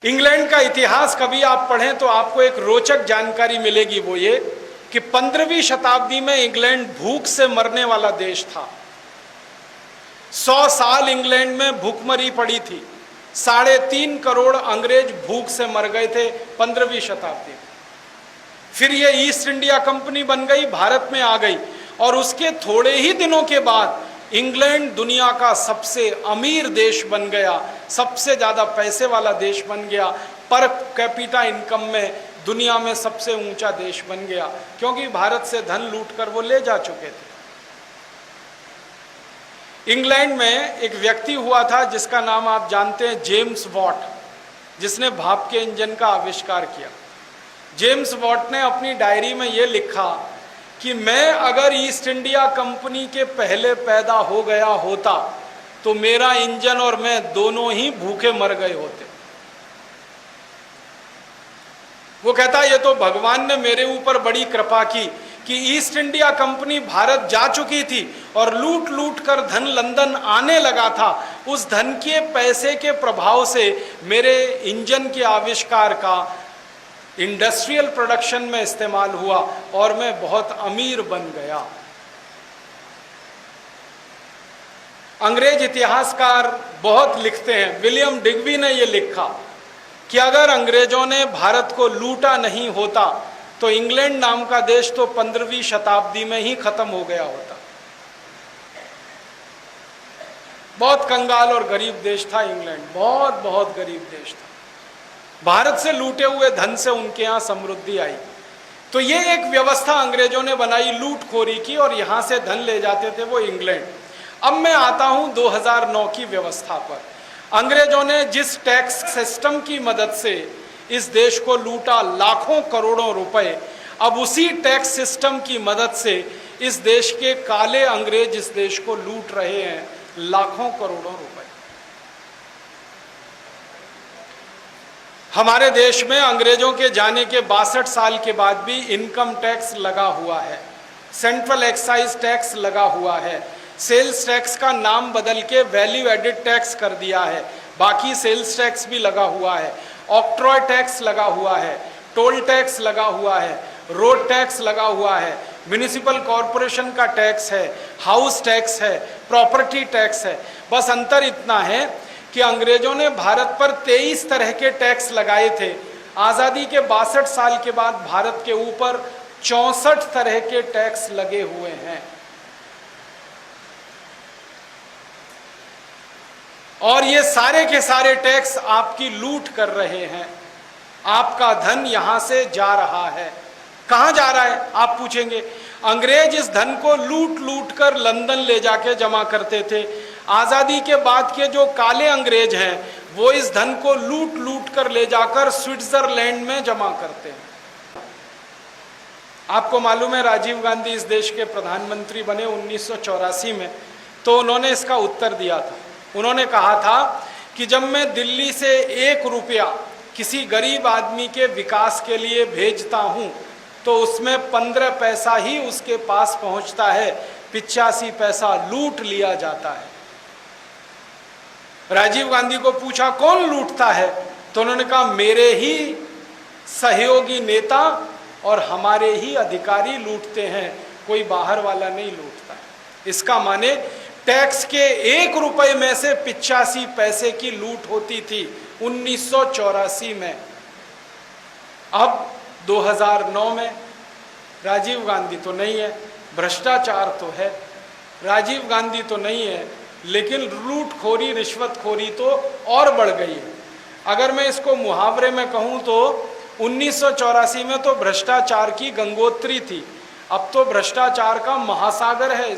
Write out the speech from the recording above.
England का इतिहास कभी आप पढ़ें तो आपको एक रोचक जानकारी मिलेगी। वो ये कि 15वीं शताब्दी में इंग्लैंड भूख से मरने वाला देश था। 100 साल इंग्लैंड में भूखमरी पड़ी थी। 3.5 करोड़ अंग्रेज भूख से मर गए थे 15वीं शताब्दी में। फिर ये ईस्ट इंडिया कंपनी बन गई, भारत में आ गई और उसके थोड़े ही दिनों के बाद इंग्लैंड दुनिया का सबसे अमीर देश बन गया, सबसे ज़्यादा पैसे वाला देश बन गया, पर कैपिटा इनकम में दुनिया में सबसे ऊंचा देश बन गया, क्योंकि भारत से धन लूटकर वो ले जा चुके थे। इंग्लैंड में एक व्यक्ति हुआ था जिसका नाम आप जानते हैं, जेम्स वॉट, जिसने भाप के इंजन का आविष्कार किया। जेम्स वॉट ने अपनी डायरी में ये लिखा कि मैं अगर ईस्ट इंडिया कंपनी के पहले पैदा हो गया होता तो मेरा इंजन और मैं दोनों ही भूखे मर गए होते। वो कहता ये तो भगवान ने मेरे ऊपर बड़ी कृपा की कि ईस्ट इंडिया कंपनी भारत जा चुकी थी और लूट लूट कर धन लंदन आने लगा था। उस धन के पैसे के प्रभाव से मेरे इंजन के आविष्कार का इंडस्ट्रियल प्रोडक्शन में इस्तेमाल हुआ और मैं बहुत अमीर बन गया। अंग्रेज इतिहासकार बहुत लिखते हैं। विलियम डिग्बी ने यह लिखा कि अगर अंग्रेजों ने भारत को लूटा नहीं होता तो इंग्लैंड नाम का देश तो 15वीं शताब्दी में ही खत्म हो गया होता। बहुत कंगाल और गरीब देश था इंग्लैंड, बहुत बहुत गरीब देश था। भारत से लूटे हुए धन से उनके यहाँ समृद्धि आई। तो ये एक व्यवस्था अंग्रेजों ने बनाई लूटखोरी की, और यहाँ से धन ले जाते थे वो इंग्लैंड। अब मैं आता हूँ 2009 की व्यवस्था पर। अंग्रेजों ने जिस टैक्स सिस्टम की मदद से इस देश को लूटा, लाखों करोड़ों रुपए, अब उसी टैक्स सिस्टम की मदद से इस देश के काले अंग्रेज इस देश को लूट रहे हैं लाखों करोड़ों रुपए। हमारे देश में अंग्रेजों के जाने के 62 साल के बाद भी इनकम टैक्स लगा हुआ है, सेंट्रल एक्साइज टैक्स लगा हुआ है, सेल्स टैक्स का नाम बदल के वैल्यू एडिड टैक्स कर दिया है, बाकी सेल्स टैक्स भी लगा हुआ है, ऑक्ट्रॉय टैक्स लगा हुआ है, टोल टैक्स लगा हुआ है, रोड टैक्स लगा हुआ है, म्युनिसिपल कॉरपोरेशन का टैक्स है, हाउस टैक्स है, प्रॉपर्टी टैक्स है। बस अंतर इतना है कि अंग्रेजों ने भारत पर 23 तरह के टैक्स लगाए थे। आज़ादी के 62 साल के बाद भारत के ऊपर 64 तरह के टैक्स लगे हुए हैं, और ये सारे के सारे टैक्स आपकी लूट कर रहे हैं। आपका धन यहां से जा रहा है। कहां जा रहा है आप पूछेंगे। अंग्रेज इस धन को लूट लूट कर लंदन ले जाके जमा करते थे। आज़ादी के बाद के जो काले अंग्रेज हैं वो इस धन को लूट लूट कर ले जाकर स्विट्जरलैंड में जमा करते हैं। आपको मालूम है राजीव गांधी इस देश के प्रधानमंत्री बने 1984 में, तो उन्होंने इसका उत्तर दिया था। उन्होंने कहा था कि जब मैं दिल्ली से 1 रुपया किसी गरीब आदमी के विकास के लिए भेजता हूं तो उसमें 15 पैसा ही उसके पास पहुंचता है, 85 पैसा लूट लिया जाता है। राजीव गांधी को पूछा कौन लूटता है, तो उन्होंने कहा मेरे ही सहयोगी नेता और हमारे ही अधिकारी लूटते हैं, कोई बाहर वाला नहीं लूटता है। इसका माने टैक्स के 1 रुपए में से 85 पैसे की लूट होती थी 1984 में। अब 2009 में राजीव गांधी तो नहीं है, भ्रष्टाचार तो है, राजीव गांधी तो नहीं है, लेकिन लूटखोरी रिश्वतखोरी तो और बढ़ गई है। अगर मैं इसको मुहावरे में कहूँ तो 1984 में तो भ्रष्टाचार की गंगोत्री थी, अब तो भ्रष्टाचार का महासागर है।